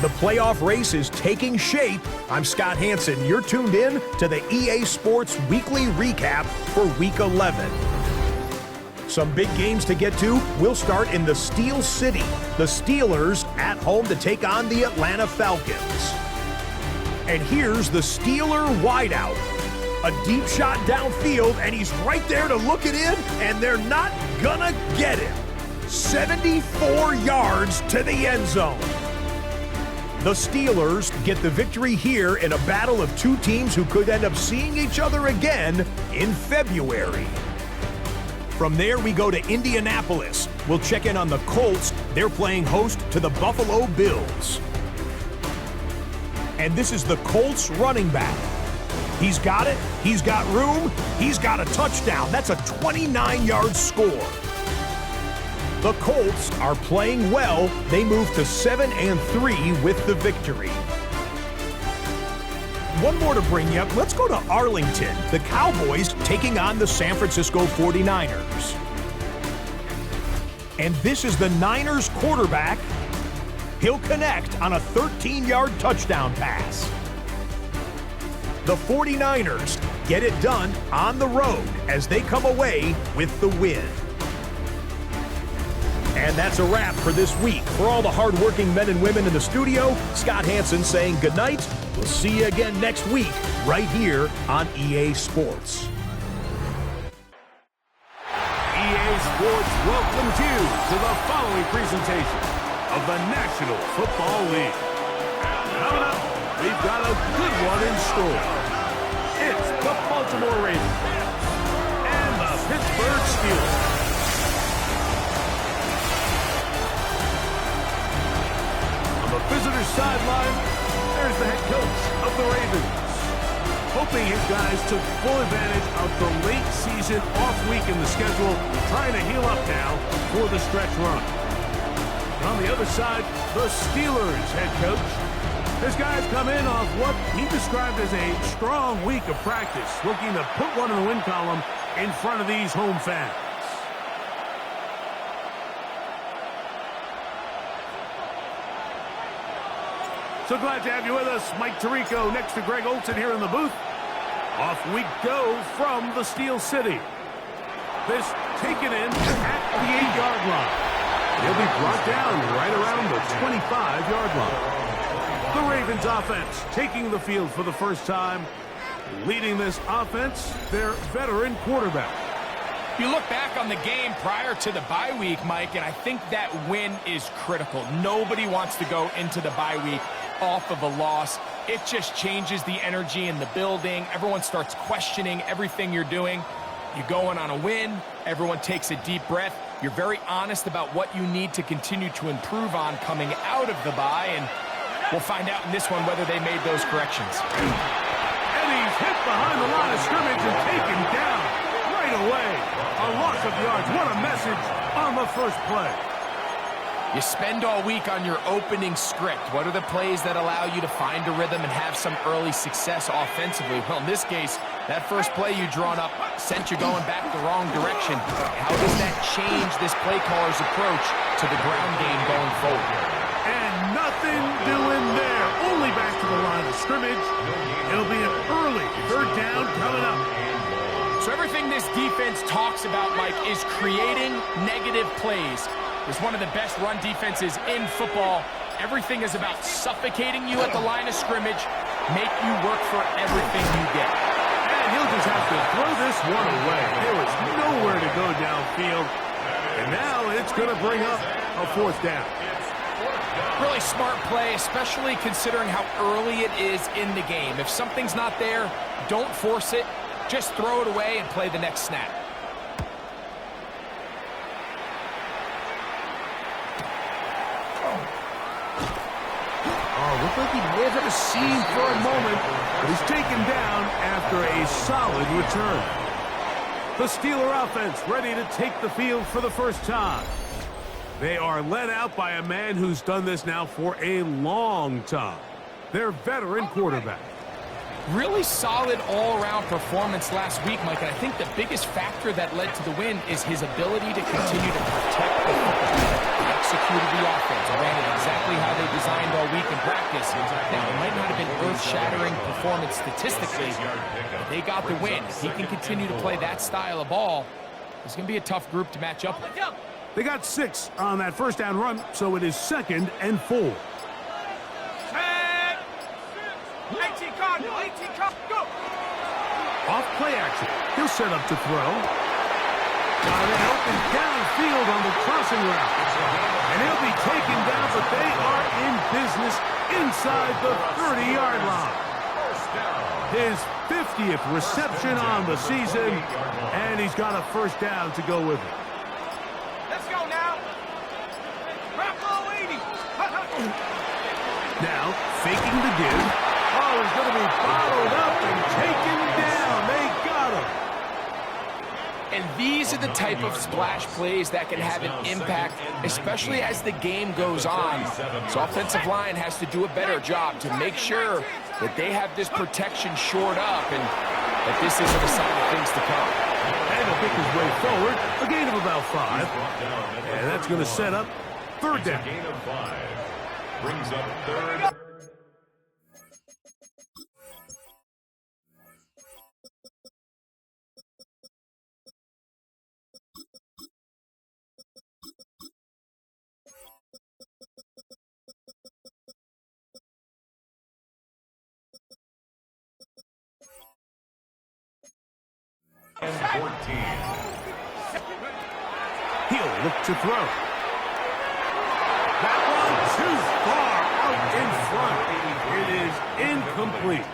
The playoff race is taking shape. I'm Scott Hansen. You're tuned in to the EA Sports Weekly Recap for Week 11. Some big games to get to. We'll start in the Steel City. The Steelers at home to take on the Atlanta Falcons. And here's the Steeler wideout. A deep shot downfield, and he's right there to look it in, and they're not gonna get him. 74 yards to the end zone. The Steelers get the victory here in a battle of two teams who could end up seeing each other again in February. From there, we go to Indianapolis. We'll check in on the Colts. They're playing host to the Buffalo Bills. And this is the Colts running back. He's got it, he's got room, he's got a touchdown. That's a 29-yard score. The Colts are playing well. They move to 7-3 with the victory. One more to bring you up. Let's go to Arlington. The Cowboys taking on the San Francisco 49ers. And this is the Niners quarterback. He'll connect on a 13-yard touchdown pass. The 49ers get it done on the road as they come away with the win. And that's a wrap for this week. For all the hardworking men and women in the studio, Scott Hansen saying goodnight. We'll see you again next week right here on EA Sports. EA Sports welcomes you to the following presentation of the National Football League. Coming up, we've got a good one in store. It's the Baltimore Ravens and the Pittsburgh Steelers. On the visitor's sideline, there's the head coach of the Ravens, hoping his guys took full advantage of the late season off week in the schedule, trying to heal up now for the stretch run. And on the other side, the Steelers head coach. His guys come in off what he described as a strong week of practice, looking to put one in the win column in front of these home fans. So glad to have you with us. Mike Tirico next to Greg Olson here in the booth. Off we go from the Steel City. This taken in at the 8-yard line. He'll be brought down right around the 25-yard line. The Ravens offense taking the field for the first time. Leading this offense, their veteran quarterback. You look back on the game prior to the bye week, Mike, and I think that win is critical. Nobody wants to go into the bye week off of a loss. It just changes the energy in the building. Everyone starts questioning everything you're doing. You go in on a win. Everyone takes a deep breath. You're very honest about what you need to continue to improve on coming out of the bye, and we'll find out in this one whether they made those corrections. And he's hit behind the line of scrimmage and taken down right away. A loss of yards. What a message on the first play. You spend all week on your opening script. What are the plays that allow you to find a rhythm and have some early success offensively? Well, in this case, that first play you drawn up sent you going back the wrong direction. How does that change this play caller's approach to the ground game going forward? And nothing doing there. Only back to the line of scrimmage. It'll be an early third down coming up. So everything this defense talks about, Mike, is creating negative plays. It's one of the best run defenses in football. Everything is about suffocating you at the line of scrimmage, make you work for everything you get. And he'll just have to throw this one away. There was nowhere to go downfield. And now it's going to bring up a fourth down. Really smart play, especially considering how early it is in the game. If something's not there, don't force it. Just throw it away and play the next snap. Looked like he may have had a seam for a moment, but he's taken down after a solid return. The Steeler offense ready to take the field for the first time. They are led out by a man who's done this now for a long time. Their veteran quarterback. Really solid all-around performance last week, Mike, and I think the biggest factor that led to the win is his ability to continue to protect the football. Executed the offense, ran it exactly exactly how they designed all week in practice. Now, it might not have been earth-shattering performance statistically, but they got the win. If he can continue to play that style of ball, it's going to be a tough group to match up with. They got 6 on that first down run, so it is 2nd and 4. 18 Cardinal, 18 Cardinal, go! Off play action. He'll set up to throw. Got it open downfield on the crossing route. And he'll be taken down, but they are in business inside the 30-yard line. His 50th reception on the season, and he's got a first down to go with it. Let's go now. Bravo 80. Now, faking the give. Oh, he's going to be followed up and taken down. They got him. And these are the type of splash plays that can have an impact, especially as the game goes on. So offensive line has to do a better job to make sure that they have this protection shored up and that this isn't a sign of things to come. And he'll pick his way forward, a gain of about 5. And that's going to set up 3rd down. Gain of 5. Brings up 3rd. And 14. He'll look to throw. That one too far out in front. It is incomplete.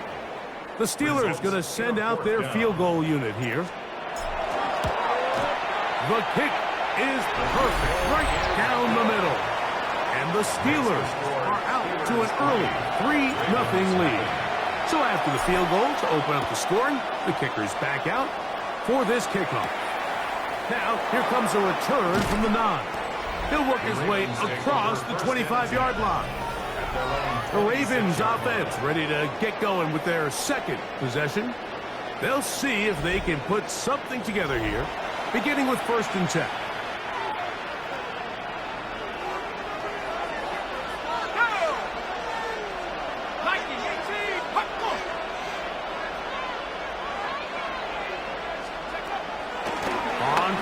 The Steelers going to send out their field goal unit here. The kick is perfect, right down the middle. And the Steelers are out to an early 3-0 lead. So after the field goal to open up the scoring, the kicker's back out for this kickoff. Now, here comes a return from the 9. He'll work his way across the 25-yard line. The Ravens offense ready to get going with their 2nd possession. They'll see if they can put something together here, beginning with 1st and 10.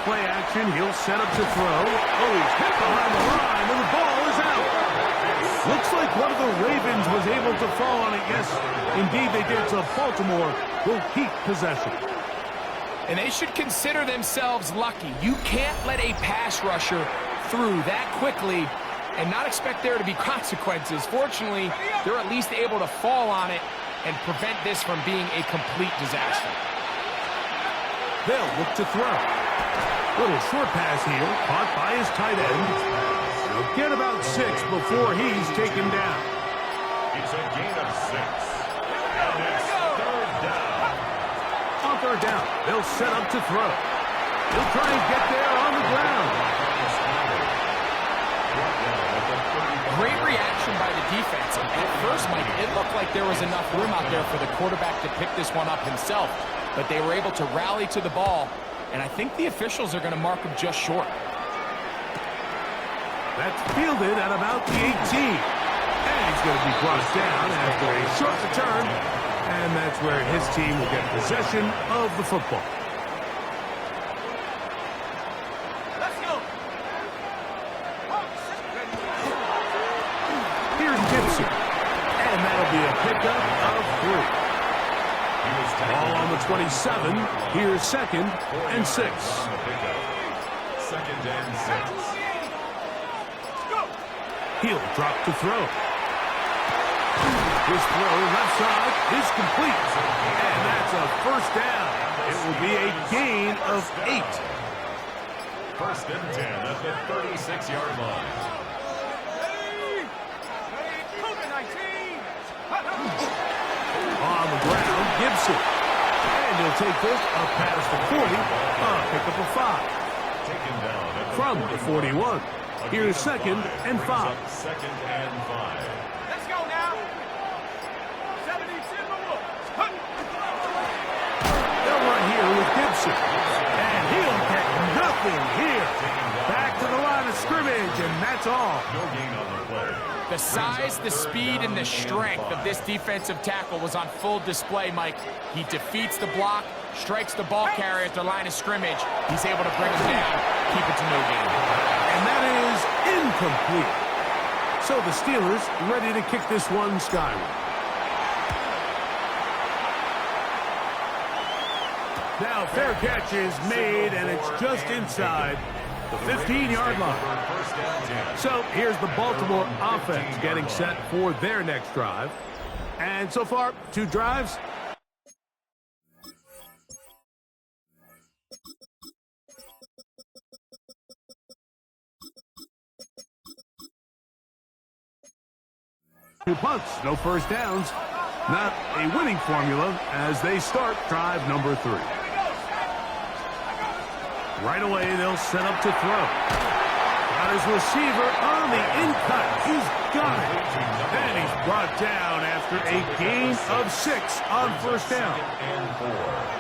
Play action, he'll set up to throw. Oh, he's hit behind the line, and the ball is out. Looks like one of the Ravens was able to fall on it. Yes, indeed they did. So Baltimore will keep possession. And they should consider themselves lucky. You can't let a pass rusher through that quickly and not expect there to be consequences. Fortunately, they're at least able to fall on it and prevent this from being a complete disaster. They'll look to throw. Little short pass here, caught by his tight end. He'll get about 6 before he's taken down. It's a gain of 6. And it's 3rd down. On 3rd down, they'll set up to throw. He'll try and get there on the ground. Great reaction by the defense. At first, Mike, it looked like there was enough room out there for the quarterback to pick this one up himself, but they were able to rally to the ball. And I think the officials are going to mark him just short. That's fielded at about the 18. And he's going to be brought down after a short return. And that's where his team will get possession of the football. Let's go. Here's Gibson. And that'll be a pickup of 3. Ball on the 27. Here's 2nd and 6. 2nd and 6. He'll drop to throw. His throw left side is complete. And that's a first down. It will be a gain of 8. 1st and 10 at the 36-yard line. On the ground, Gibson. And he'll take this up past the 40, pickup of 5. Taken down From the 41. Here's 2nd and 5. 2nd and 5. Let's go now. 70 They'll run here with Gibson. And he'll get nothing here. Back to the line of scrimmage, and that's all. No gain on the play. The size, the speed, and the strength of this defensive tackle was on full display, Mike. He defeats the block, strikes the ball carrier at the line of scrimmage. He's able to bring him down, keep it to no gain. And that is incomplete. So the Steelers ready to kick this one skyward. Now fair catch is made, and it's just inside the 15-yard line. So here's the Baltimore offense getting set for their next drive. And so far, 2 drives. Two punts, no first downs. Not a winning formula as they start drive number 3. Right away, they'll set up to throw. Got his receiver on the in-cut. He's got it. And he's brought down after a gain of 6 on first down.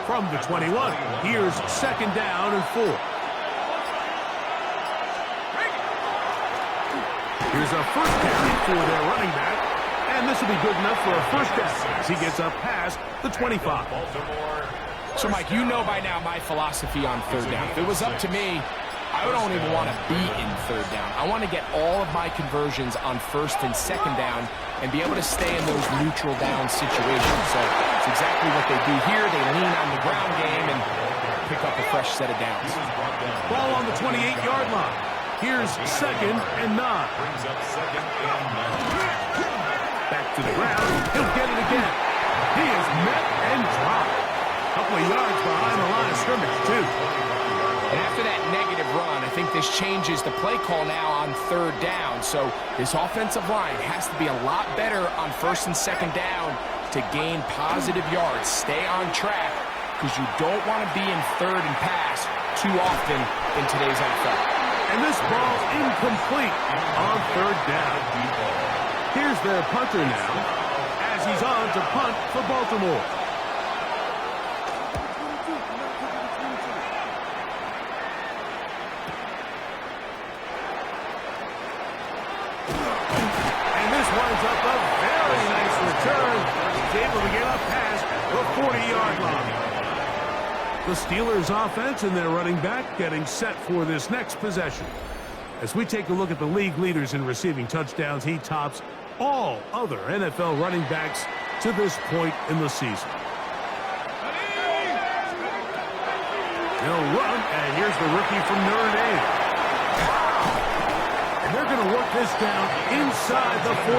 From the 21, here's second down and 4. Here's a first carry for their running back. And this will be good enough for a first down as he gets up past the 25. So, Mike, you know by now my philosophy on third down. If it was up to me, I don't even want to be in third down. I want to get all of my conversions on first and second down and be able to stay in those neutral down situations. So it's exactly what they do here. They lean on the ground game and pick up a fresh set of downs. Ball on the 28-yard line. Here's second and 9. Back to the ground. He'll get it again. He is met and dropped. Couple of yards behind the line of scrimmage, too. And after that negative run, I think this changes the play call now on third down. So this offensive line has to be a lot better on first and second down to gain positive yards. Stay on track because you don't want to be in third and pass too often in today's NFL. And this ball incomplete on third down. Here's their punter now as he's on to punt for Baltimore. Winds up a very nice return. He's able to get up past the 40-yard line. The Steelers offense and their running back getting set for this next possession. As we take a look at the league leaders in receiving touchdowns, he tops all other NFL running backs to this point in the season. He'll run, and here's the rookie from Notre Dame. They're going to work this down inside the 45.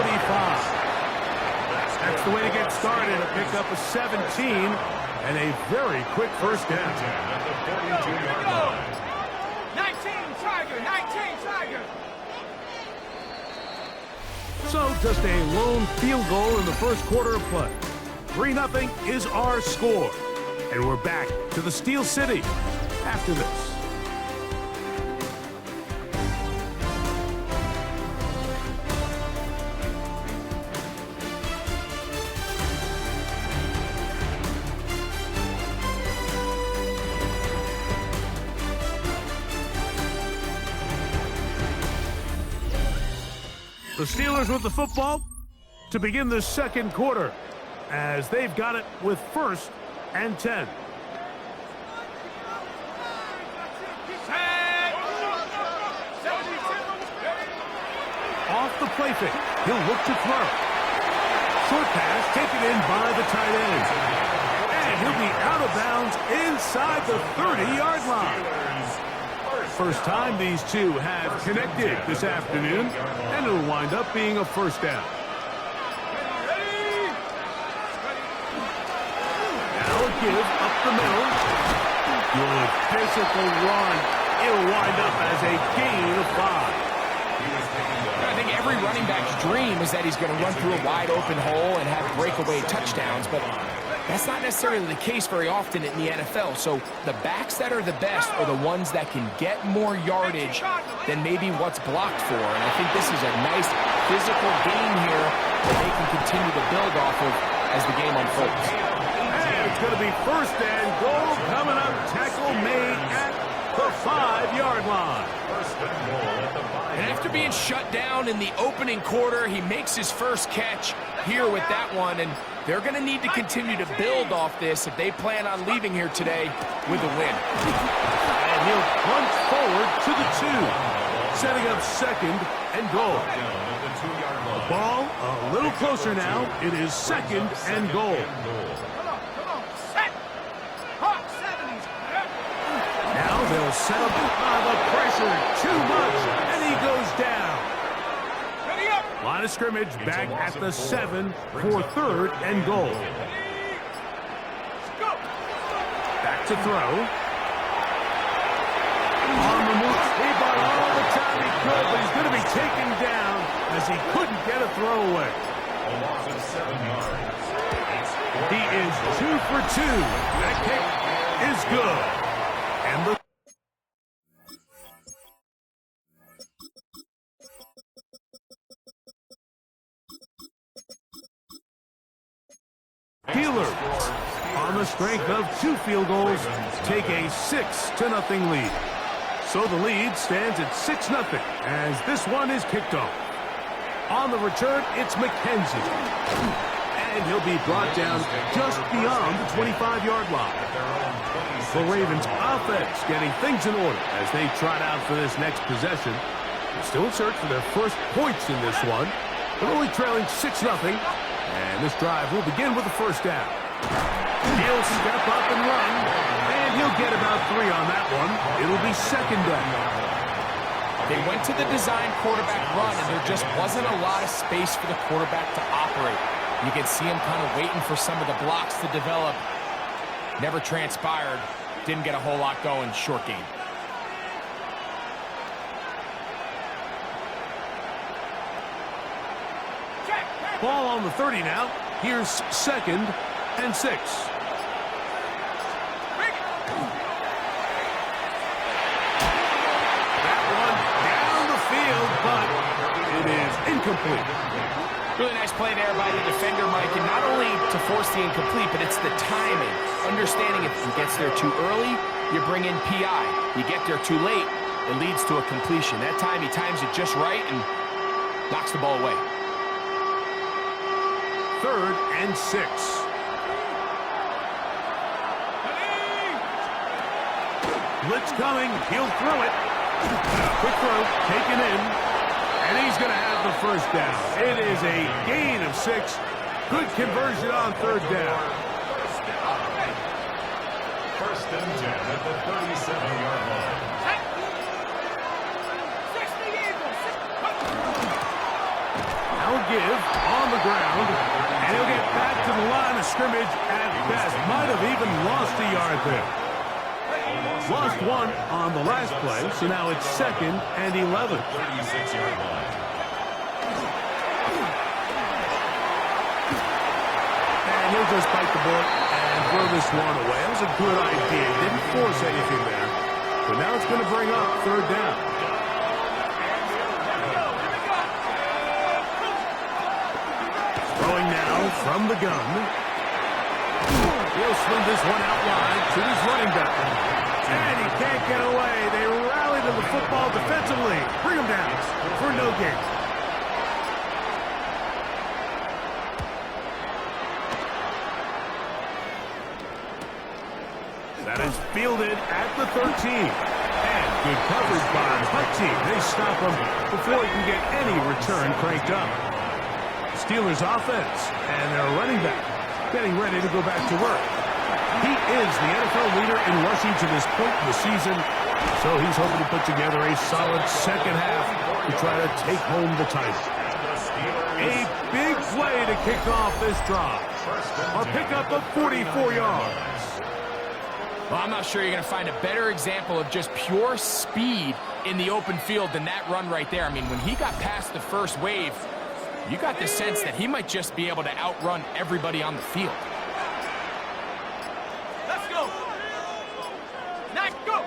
That's the way to get started. A pick up of 17 and a very quick first down. 19 Tiger, 19 Tiger. So just a lone field goal in the first quarter of play. 3-0 is our score. And we're back to the Steel City after this. The Steelers with the football to begin the second quarter as they've got it with first and 10. Off the play fake. He'll look to throw. Short pass taken in by the tight end. And he'll be out of bounds inside the 30-yard line. First time these two have connected this afternoon, and it'll wind up being a first down. Now a give up the middle. Good physical run. It'll wind up as a gain of 5. I think every running back's dream is that he's going to run through a wide open hole and have breakaway touchdowns, but that's not necessarily the case very often in the NFL. So the backs that are the best are the ones that can get more yardage than maybe what's blocked for. And I think this is a nice physical game here that they can continue to build off of as the game unfolds. And it's going to be first and goal coming up. Tackle made at the 5-yard line. First and goal at the 5. And after being shut down in the opening quarter, he makes his first catch here with that one, and they're going to need to continue to build off this if they plan on leaving here today with a win. And he'll punch forward to the 2, setting up second and goal. Down at the 2-yard line. Ball a little closer now. It is second and goal. Come on, set. Hawk 70s. Now they'll set up the pressure too much, and he goes down. Ready up. Line of scrimmage back at the 7 for third and goal. Go. Back to throw. On the move. He bought all the time he could, but he's going to be taken down as he couldn't get a throwaway. A loss of 7 yards. He is 2 for 2. That kick is good. And the Steelers, on the strength of 2 field goals, take a 6-0 lead. So the lead stands at 6-0 as this one is kicked off. On the return, it's McKenzie. And he'll be brought down just beyond the 25-yard line. The Ravens offense getting things in order as they trot out for this next possession. They're still in search for their first points in this one. They're only trailing 6-0. And this drive will begin with a first down. He'll step up and run, and he'll get about 3 on that one. It'll be second down. They went to the design quarterback run, and there just wasn't a lot of space for the quarterback to operate. You can see him kind of waiting for some of the blocks to develop. Never transpired. Didn't get a whole lot going. Short game. Ball on the 30 now. Here's second and 6. That one down the field, but it is incomplete. Really nice play there by the defender, Mike, and not only to force the incomplete, but it's the timing. Understanding if he gets there too early, you bring in PI. You get there too late, it leads to a completion. That time he times it just right and knocks the ball away. Third and 6. Blitz coming. He'll throw it. Quick throw, taken in. And he's going to have the first down. It is a gain of 6. Good conversion on third down. First and 10 at the 37-yard line. Now give on the ground, and he'll get back to the line of scrimmage at best. Might have even lost a yard there. Lost 1 on the last play, so now it's second and 11. 36-yard line. And he'll just bite the bullet and throw this one away. That was a good idea. Didn't force anything there. But now it's going to bring up third down. Throwing now from the gun. He'll swing this one out wide to his running back. And he can't get away. They rally to the football defensively. Bring him down for no gain. That is fielded at the 13. And good coverage by the punt team. They stop him before he can get any return cranked up. Steelers offense and their running back getting ready to go back to work. He is the NFL leader in rushing to this point in the season, so he's hoping to put together a solid second half to try to take home the title. A big play to kick off this drive. A pickup of 44 yards. Well, I'm not sure you're going to find a better example of just pure speed in the open field than that run right there. I mean, when he got past the first wave, you got the sense that he might just be able to outrun everybody on the field. Let's go. Now go.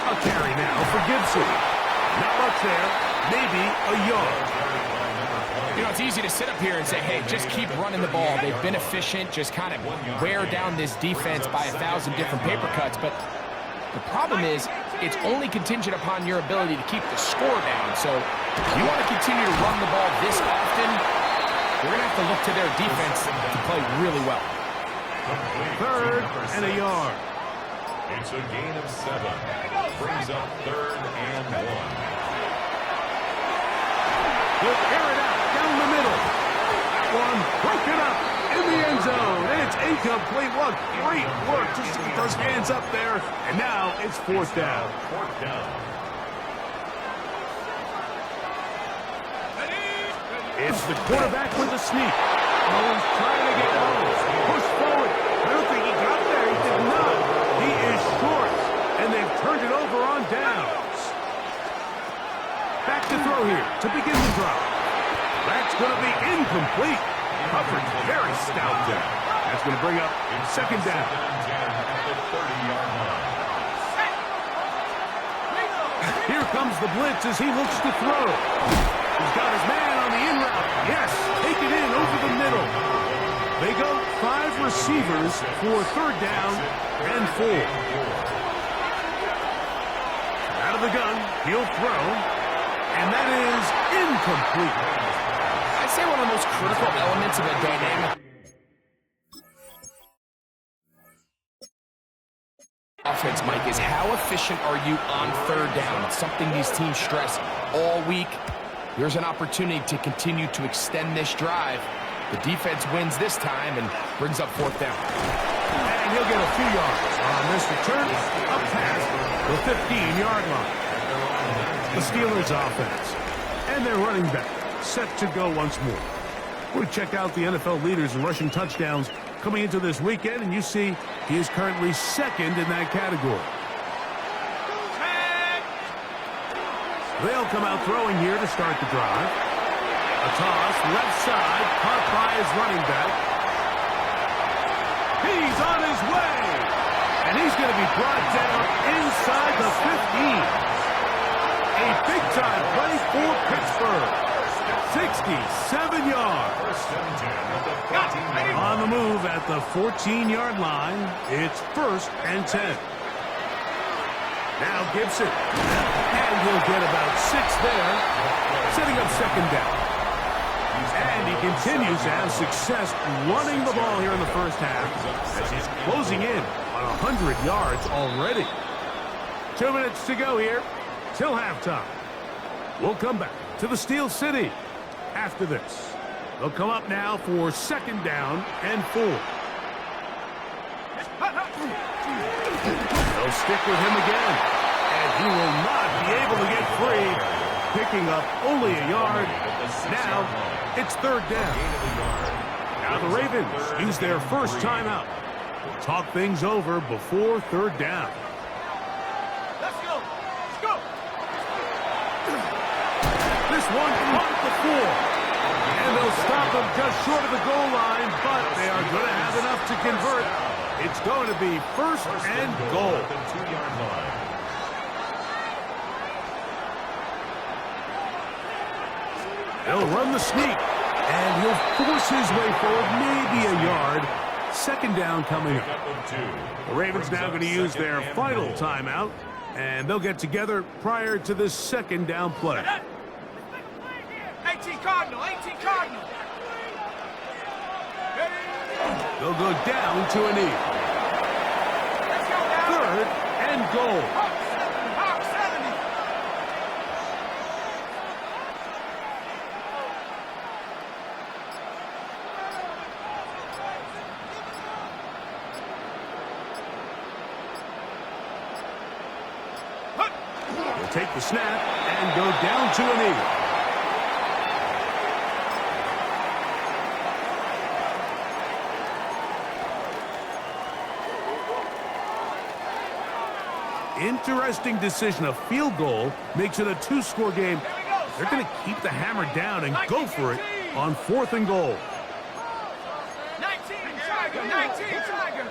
A carry now for Gibson. Not much there. Maybe a yard. You know, it's easy to sit up here and say, hey, just keep running the ball. They've been efficient, just kind of wear down this defense by 1,000 different paper cuts. But The problem is, it's only contingent upon your ability to keep the score down. So if you want to continue to run the ball this often, we're going to have to look to their defense to play really well. Third and a yard. It's a gain of 7. Brings up 3rd and 1. He'll air it out down the middle. That one broken up in the end zone. It's incomplete. What great work. Just keep those hands up there. And now it's 4th down. 4th down. It's the quarterback with the sneak. Oh, he's trying to get low. Push forward. I don't think he got there. He did not. He is short. And they've turned it over on downs. Back to throw here to begin the drive. That's going to be incomplete. Coverage very stout there. That's going to bring up 2nd down. Here comes the blitz as he looks to throw. He's got his man on the in route. Yes, take it in over the middle. They go 5 receivers for 3rd down and 4. Out of the gun, he'll throw, and that is incomplete. I'd say one of the most critical elements of a dynamic offense, Mike, is how efficient are you on 3rd down? It's something these teams stress all week. Here's an opportunity to continue to extend this drive. The defense wins this time and brings up 4th down. And he'll get a few yards on this return, up past the 15-yard line. The Steelers offense and their running back set to go once more. We'll check out the NFL leaders in rushing touchdowns coming into this weekend, and you see he is currently 2nd in that category. They'll come out throwing here to start the drive. A toss, left side, caught by his running back. He's on his way, and he's going to be brought down inside the 15. A big-time play for Pittsburgh. 67 yards. On the move at the 14-yard line, it's 1st and 10. Now Gibson, and he'll get about 6 there, setting up 2nd down. And he continues to have success running the ball here in the first half as he's closing in on 100 yards already. 2 minutes to go here till halftime. We'll come back to the Steel City after this. They'll come up now for 2nd down and 4. They'll stick with him again, and he will not be able to get free, picking up only a yard. Now it's 3rd down. Now the Ravens use their first timeout. Talk things over before 3rd down. Let's go. Let's go. This one caught at the 4. And they'll stop him just short of the goal line, but they are going to have enough to convert. It's going to be 1st and goal. The 2-yard line. They'll run the sneak, and he'll force his way forward, maybe a yard. 2nd down coming up. The Ravens now going to use their final timeout, and they'll get together prior to this 2nd down play. 18 Cardinal, 18 Cardinal. They'll go down to a knee. Let's go now. 3rd and goal. Hawk 70. They'll take the snap and go down to a knee. Interesting decision. A field goal makes it a 2-score game. They're going to keep the hammer down and go for it on 4th and goal. 19 Tiger, 19 Tiger.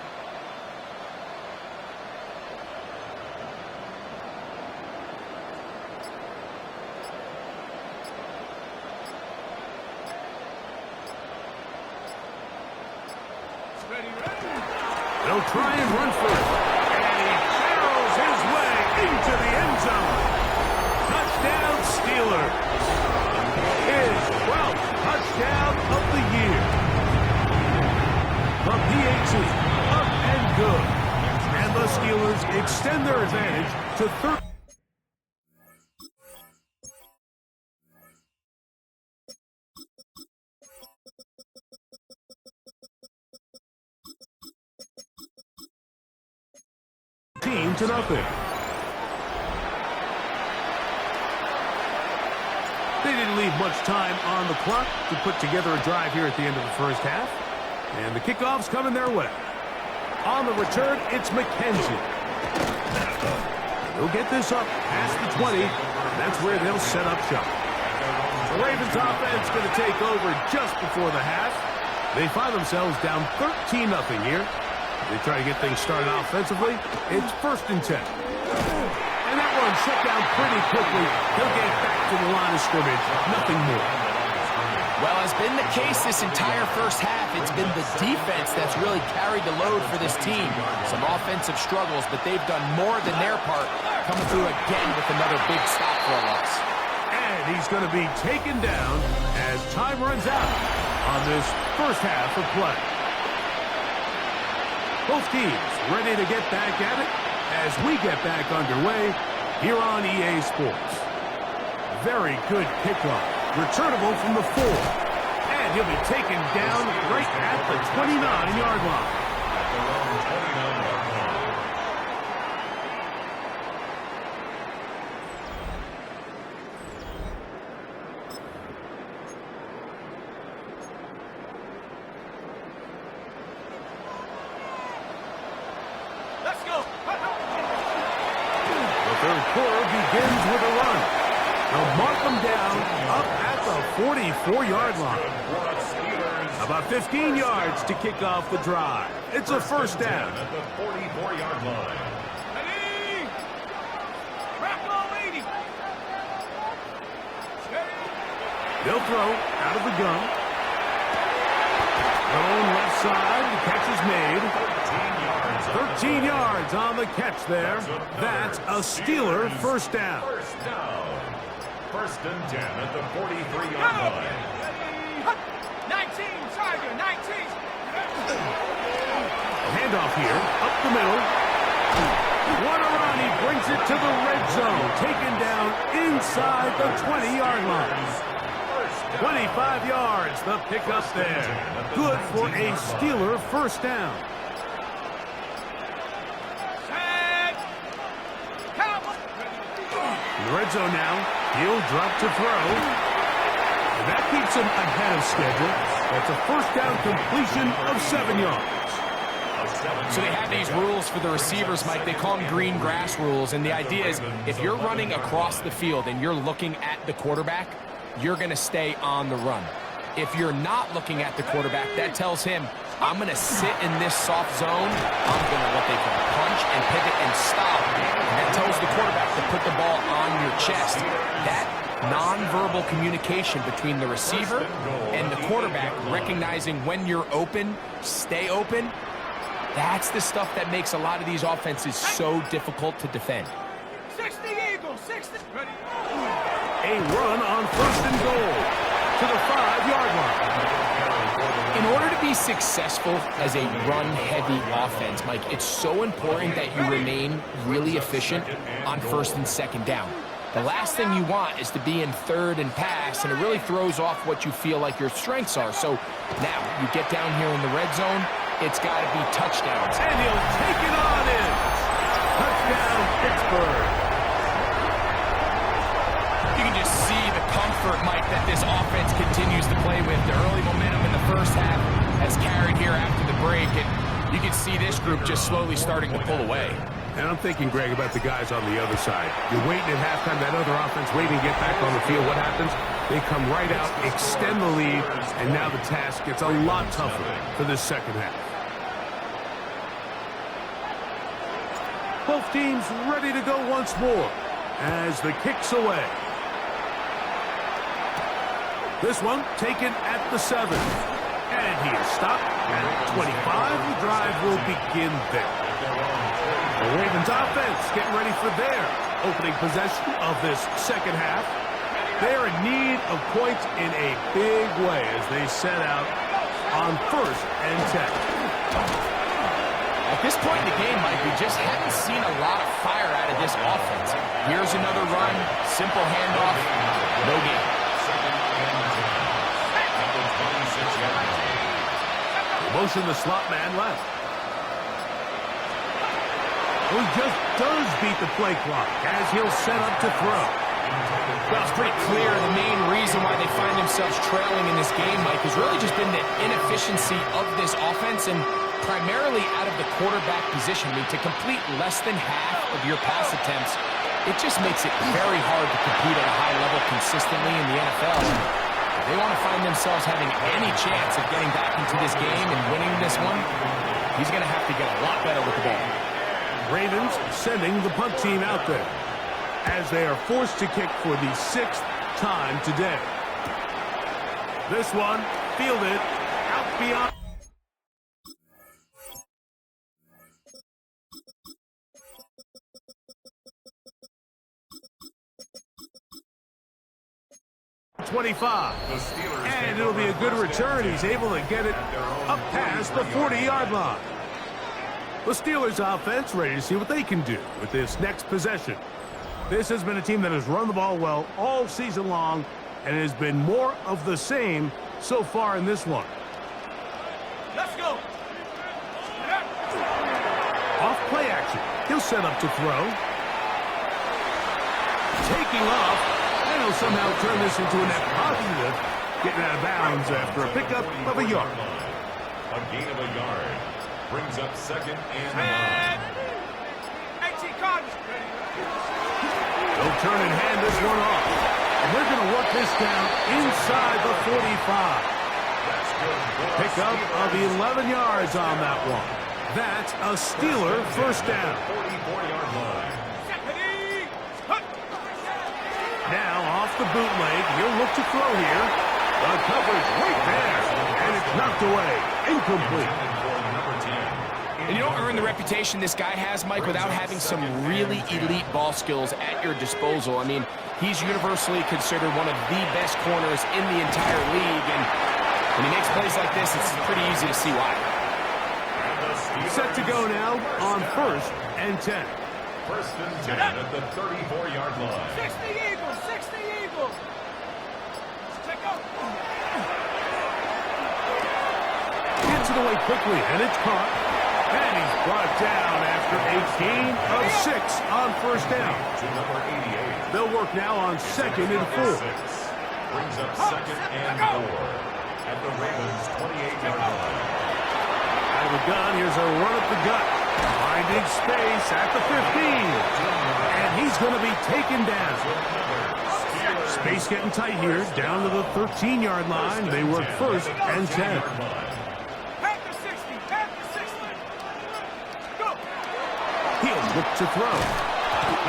Ready. They'll try and run for it. And he barrels his into the end zone. Touchdown, Steelers. His 12th touchdown of the year. The PAT, up and good. And the Steelers extend their advantage to 13-0. They didn't leave much time on the clock to put together a drive here at the end of the first half. And the kickoff's coming their way. On the return, it's McKenzie. They'll get this up past the 20, and that's where they'll set up shop. The Ravens offense going to take over just before the half. They find themselves down 13-0 here. They try to get things started offensively. It's 1st and 10. And that one shut down pretty quickly. They'll get back to the line of scrimmage. Nothing more. Well, as been the case this entire first half, it's been the defense that's really carried the load for this team. Some offensive struggles, but they've done more than their part, coming through again with another big stop for a loss. And he's going to be taken down as time runs out on this first half of play. Both teams ready to get back at it as we get back underway here on EA Sports. Very good kickoff. Returnable from the 4. And he'll be taken down right at the 29-yard line. Let's go. The third quarter begins with a run. They'll mark them down up at the 44-yard line. About 15 yards to kick off the drive. It's a first down. At the 44-yard line. Ready. Crack all 80. They'll throw out of the gun. Going left side. The catch is made. 13 yards on the catch there. That's a Steeler first down. First down. 1st and 10 at the 43-yard line. 19, Tiger, 19. Handoff here, up the middle. He brings it to the red zone. Taken down inside the 20-yard line. 25 yards, the pickup there. Good for a Steeler first down. In the red zone now. He'll drop to throw. And that keeps him ahead of schedule. That's a first down completion of 7 yards. So they have these rules for the receivers, Mike. They call them green grass rules. And the idea is if you're running across the field and you're looking at the quarterback, you're going to stay on the run. If you're not looking at the quarterback, that tells him, I'm going to sit in this soft zone. I'm going to what they call punch and pivot and stop. And that tells the quarterback to put the ball on your chest. That nonverbal communication between the receiver and the quarterback, recognizing when you're open, stay open, that's the stuff that makes a lot of these offenses so difficult to defend. 60 Eagles, 60. Ready. A run on 1st and goal to the 5-yard line. In order to be successful as a run-heavy offense, Mike, it's so important that you remain really efficient on 1st and 2nd down. The last thing you want is to be in 3rd and pass, and it really throws off what you feel like your strengths are. So now you get down here in the red zone, it's got to be touchdowns. And he'll take it on in. Touchdown, Pittsburgh. You can just see the comfort, Mike, that this offense continues to play with. The early momentum in the first half has carried here after the break, and you can see this group just slowly starting to pull away. And I'm thinking, Greg, about the guys on the other side. You're waiting at halftime, that other offense waiting to get back on the field. What happens? They come right out, extend the lead, and now the task gets a lot tougher for this second half. Both teams ready to go once more as the kick's away. This one taken at the 7. And he is stopped at 25. The drive will begin there. The Ravens offense getting ready for their opening possession of this second half. They're in need of points in a big way as they set out on 1st and 10. At this point in the game, Mike, we just haven't seen a lot of fire out of this offense. Here's another run, simple handoff, no gain. Motion the slot man left. He just does beat the play clock as he'll set up to throw. Well, it's pretty clear the main reason why they find themselves trailing in this game, Mike, has really just been the inefficiency of this offense and primarily out of the quarterback position. I mean, to complete less than half of your pass attempts, it just makes it very hard to compete at a high level consistently in the NFL. If they want to find themselves having any chance of getting back into this game and winning this one, he's going to have to get a lot better with the ball. Ravens sending the punt team out there as they are forced to kick for the 6th time today. This one fielded out beyond. And it'll be a good return. He's able to get it up past the 40-yard line. The Steelers offense ready to see what they can do with this next possession. This has been a team that has run the ball well all season long, and it has been more of the same so far in this one. Let's go. Off play action. He'll set up to throw. Taking off. And he'll somehow turn this into a net positive, getting out of bounds after a pickup of a yard. A gain of a yard brings up 2nd and 9. 18 cards. They'll turn and hand this one off. And they're going to work this down inside the 45. Pickup of 11 yards on that one. That's a Steeler first down. 44-yard line. Now off the bootleg, he'll look to throw here. The coverage right there, and it's knocked away. Incomplete. And you don't earn the reputation this guy has, Mike, without having some really elite ball skills at your disposal. I mean, he's universally considered one of the best corners in the entire league, and when he makes plays like this, it's pretty easy to see why. Set to go now on 1st and 10. 1st and 10 at the 34-yard line. 60 Eagles, 60 Eagles. Check out. Gets it away quickly, and it's caught. And he's brought down after a gain of 6 on 1st down. To number 88. They'll work now on 2nd and 4. Brings up 2nd and 4 at the Ravens' 28-yard line. Out of the gun, here's a run up the gut. Finding space at the 15. And he's going to be taken down. Space getting tight here. Down to the 13-yard line. They work 1st and 10. Pack the 60, pack the 60. Go. He'll look to throw.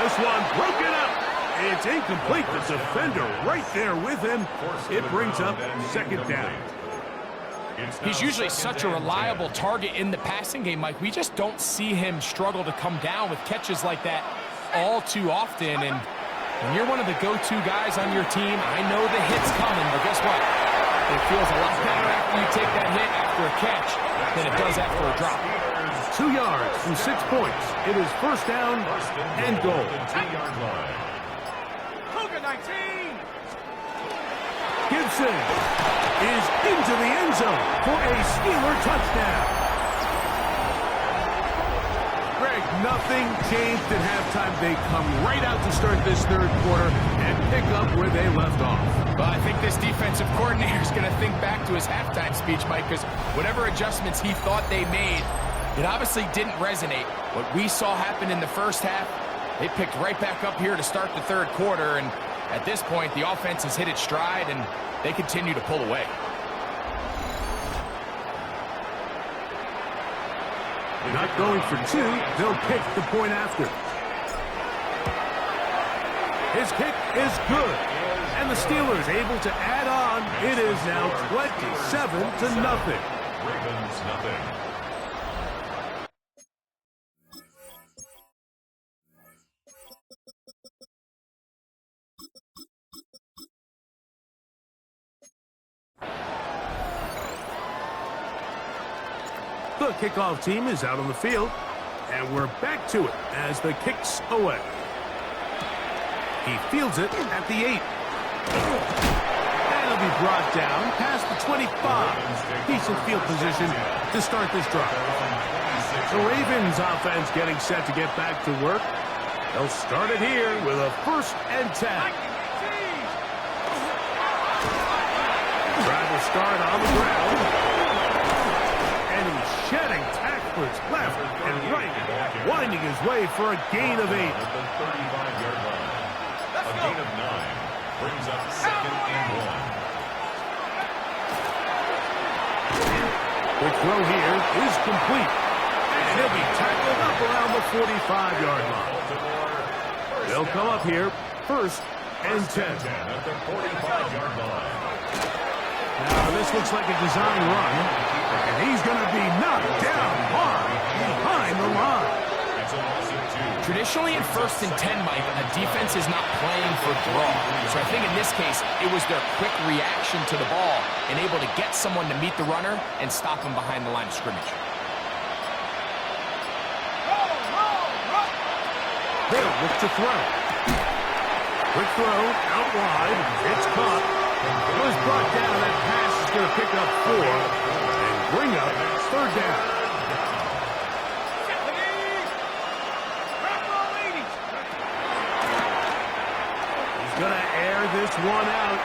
This one broken up. It's incomplete. The defender right there with him. It brings up 2nd down. He's usually such a reliable target in the passing game, Mike. We just don't see him struggle to come down with catches like that all too often. And when you're one of the go-to guys on your team, I know the hit's coming, but guess what? It feels a lot better after you take that hit after a catch than it does after a drop. 2 yards from 6 points. It is 1st down and goal. Cougar 19. Gibson is into the end zone for a Steeler touchdown. Greg, nothing changed at halftime. They come right out to start this 3rd quarter and pick up where they left off. Well, I think this defensive coordinator is going to think back to his halftime speech, Mike, because whatever adjustments he thought they made, it obviously didn't resonate. What we saw happen in the first half, they picked right back up here to start the 3rd quarter, and at this point, the offense has hit its stride, and they continue to pull away. Not going for 2. They'll kick the point after. His kick is good. And the Steelers able to add on. It is now 27-0. Ravens nothing. The kickoff team is out on the field, and we're back to it as the kick's away. He fields it at the 8. And it'll be brought down past the 25. Decent field position to start this drive. The Ravens offense getting set to get back to work. They'll start it here with a 1st and 10. Try to start on the ground. And he's shedding tacklers left and right, winding his way for a gain of 8. A gain of 9 brings up 2nd and 1. The throw here is complete. And he'll be tackled up around the 45-yard line. They'll come up here 1st and 10. At the 45-yard line. Now this looks like a design run. And he's going to be knocked down hard behind the line. Traditionally in 1st and 10, Mike, a defense is not playing for draw. So I think in this case, it was their quick reaction to the ball and able to get someone to meet the runner and stop him behind the line of scrimmage. They'll look to throw. Quick throw, out wide. It's caught. It was brought down. That pass is going to pick up 4 and bring up 3rd down. He's going to air this one out.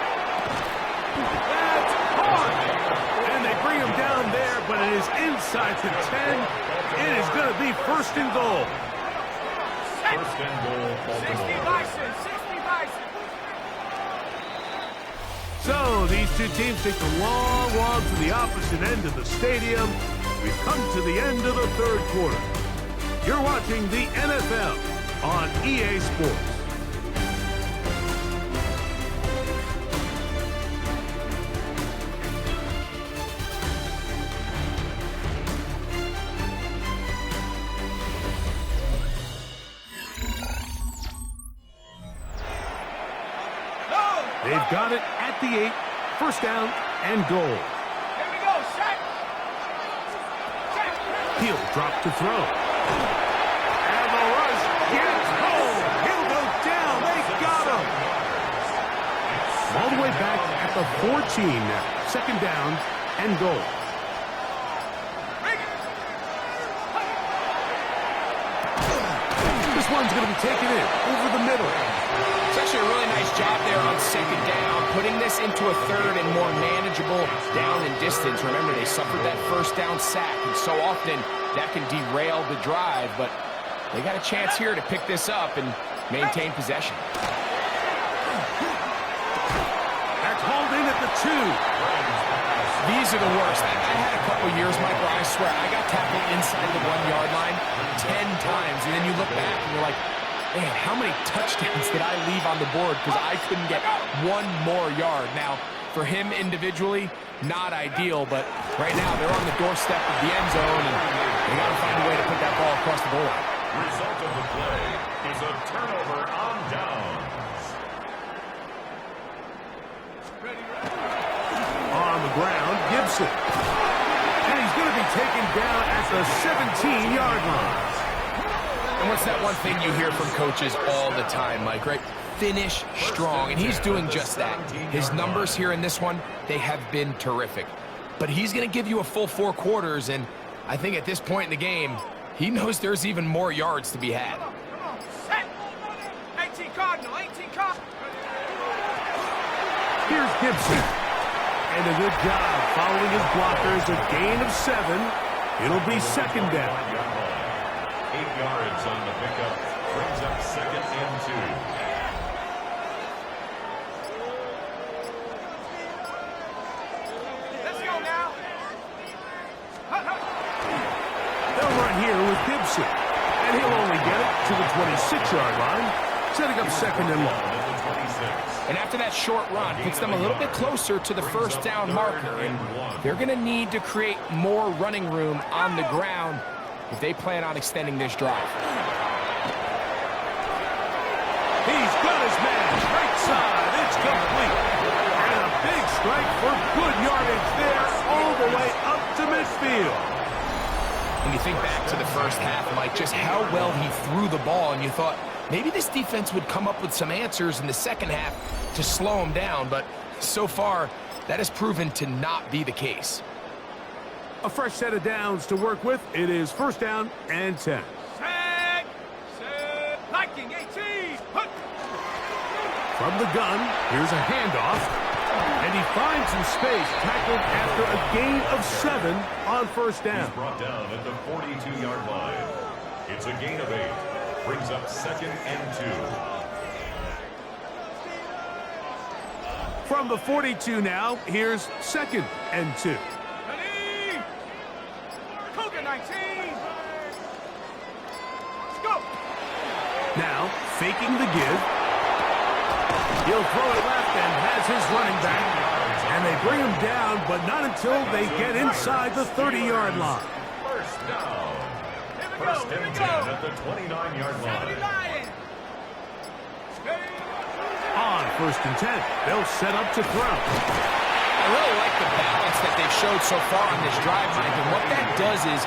That's hard. And they bring him down there, but it is inside the 10. It is going to be 1st and goal. 1st and goal, Baltimore. 60 Bison. So these two teams take the long walk to the opposite end of the stadium. We've come to the end of the 3rd quarter. You're watching the NFL on EA Sports. They've got it at the 8, 1st down and goal. Here we go, set. He'll drop to throw. And the rush gets home. He'll go down. They got him. All the way back at the 14 now. 2nd down and goal. This one's going to be taken in over the middle. It's actually a really nice job there on 2nd down, putting this into a 3rd and more manageable down and distance. Remember, they suffered that 1st down sack, and so often that can derail the drive, but they got a chance here to pick this up and maintain possession. That's hauled in at the 2. These are the worst. I had a couple years, Mike, where I swear I got tackled inside the 1-yard line 10 times, and then you look back and you're like, man, how many touchdowns did I leave on the board because I couldn't get 1 more yard? Now, for him individually, not ideal, but right now they're on the doorstep of the end zone, and they got to find a way to put that ball across the goal line. Result of the play is a turnover on downs. On the ground, Gibson. And he's going to be taken down at the 17-yard line. And what's that one thing you hear from coaches all the time, Mike, right? Finish strong, and he's doing just that. His numbers here in this one, they have been terrific. But he's going to give you a full 4 quarters, and I think at this point in the game, he knows there's even more yards to be had. Come on, set. 18 Cardinal, 18 Cardinal. Here's Gibson. And a good job following his blockers. A gain of 7. It'll be 2nd down. 8 yards on the pickup. Brings up 2nd and 2. Let's go now. They'll run here with Gibson. And he'll only get it to the 26-yard line, setting up 2nd and long. And after that short run, puts them a little bit closer to the 1st down marker. And they're going to need to create more running room on the ground if they plan on extending this drive. He's got his man. Right side. It's complete. And a big strike for good yardage there all the way up to midfield. And you think back to the first half, Mike, just how well he threw the ball, and you thought maybe this defense would come up with some answers in the second half to slow him down, but so far, that has proven to not be the case. A fresh set of downs to work with. It is first down and 10. Set. Liking 18. Hut. From the gun, here's a handoff. And he finds some space, tackled after a gain of 7 on first down. He's brought down at the 42-yard line. It's a gain of 8. Brings up second and 2. From the 42 now, here's second and 2. Ready. Cougar 19. Let's go. Now, faking the give. He'll throw it left and has his running back. And they bring him down, but not until they get inside the 30-yard line. First down. First and 10 at the 29-yard line. On first and 10, they'll set up to throw. I really like the balance that they've showed so far on this drive, Mike, and what that does is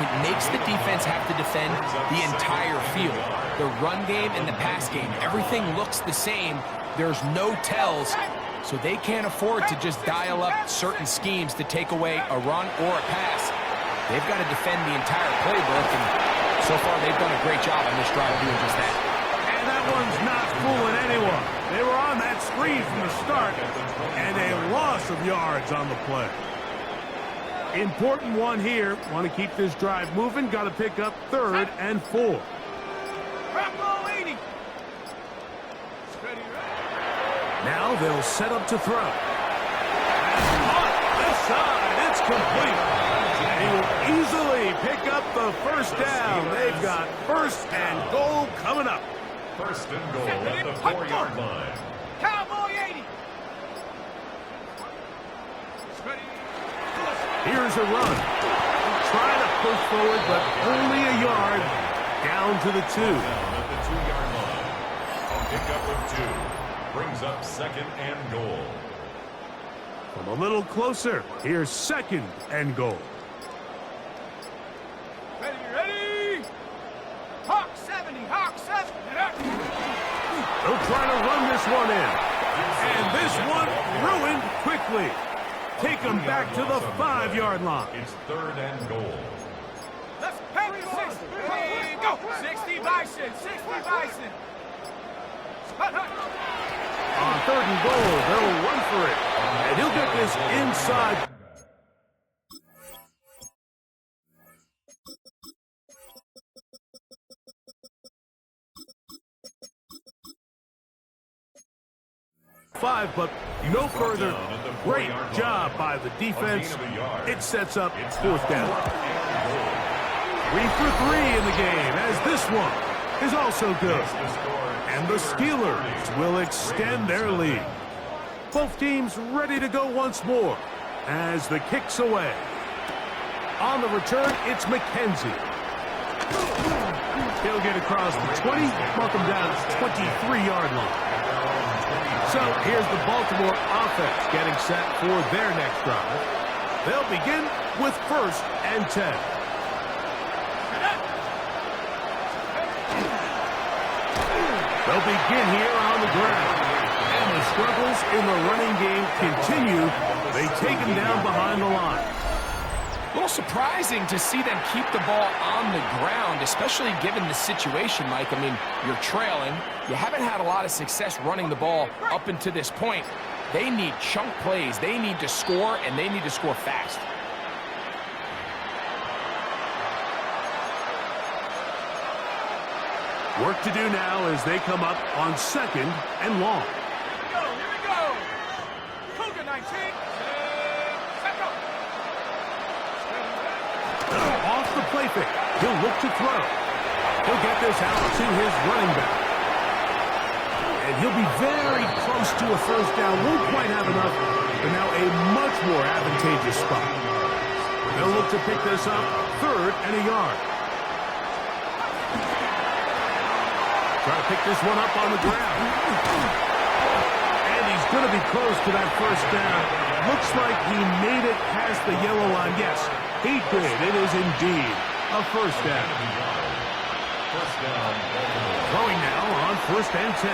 it makes the defense have to defend the entire field. The run game and the pass game, everything looks the same. There's no tells, so they can't afford to just dial up certain schemes to take away a run or a pass. They've got to defend the entire playbook, and so far they've done a great job on this drive doing just that. And that one's not fooling anyone. They were on that screen from the start, and a loss of yards on the play. Important one here. Want to keep this drive moving. Got to pick up 3rd and 4. Now they'll set up to throw. And on this side, it's complete. And he will easily pick up the first down. They've got first and goal coming up. First and goal at the 4-yard line. Cowboy 80. Here's a run. Trying to push forward, but only a yard. Down to the 2. Down at the 2-yard line. A pickup of 2. Brings up second and goal. From a little closer, here's second and goal. Ready. Hawk 70. Hawk 70. They'll try to run this one in. And this one ruined quickly. Take them back to the 5-yard line. It's 3rd and goal. Let's pack it 60. Ready, go. 60 Bison. 60 Bison. On 3rd and goal, they'll run for it. And he'll get this inside. But no further. Great job by the defense. It sets up 4th down. 3 for 3 in the game, as this one is also good. And the Steelers will extend their lead. Both teams ready to go once more as the kick's away. On the return, it's McKenzie. He'll get across the 20, mark him down at 23-yard line. So here's the Baltimore offense getting set for their next drive. They'll begin with first and 10. They'll begin here on the ground. And the struggles in the running game continue. They take him down behind the line. A little surprising to see them keep the ball on the ground, especially given the situation, Mike. I mean, you're trailing. You haven't had a lot of success running the ball up until this point. They need chunk plays. They need to score, and they need to score fast. Work to do now as they come up on 2nd and long. Here we go. Cougar 19. Set go. Off the play fake. He'll look to throw. He'll get this out to his running back. And he'll be very close to a first down. Won't quite have enough, but now a much more advantageous spot. They'll look to pick this up 3rd and a yard. Try to pick this one up on the ground. And he's going to be close to that first down. Looks like he made it past the yellow line. Yes, He did. It is indeed a first down. First down, Baltimore. Throwing now on 1st and 10.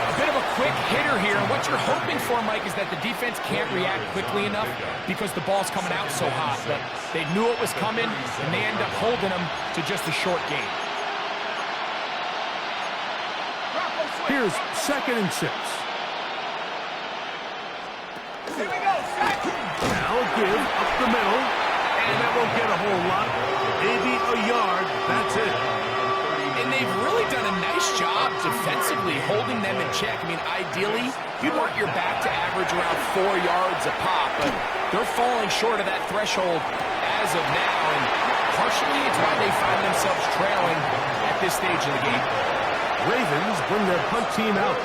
A bit of a quick hitter here, and what you're hoping for, Mike, is that the defense can't react quickly enough because the ball's coming out so hot. But they knew it was coming, and they end up holding them to just a short gain. Here's 2nd and 6. Here we go, set. Now a give up the middle, and that won't get a whole lot. Maybe a yard. That's it. And they've really done a nice job defensively holding them in check. I mean, ideally, you'd want your back to average around 4 yards a pop, but they're falling short of that threshold as of now, and partially it's why they find themselves trailing at this stage of the game. Ravens bring their punt team out.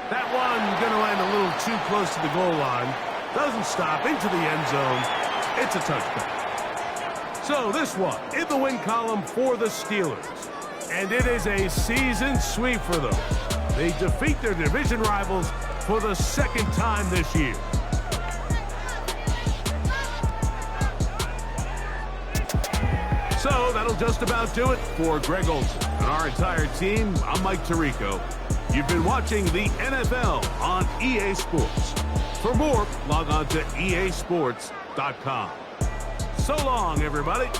That one going to land a little too close to the goal line. Doesn't stop into the end zone. It's a touchdown. So this one in the win column for the Steelers. And it is a season sweep for them. They defeat their division rivals for the 2nd time this year. So that'll just about do it for Greg Olsen and our entire team. I'm Mike Tirico. You've been watching the NFL on EA Sports. For more, log on to easports.com. So long, everybody.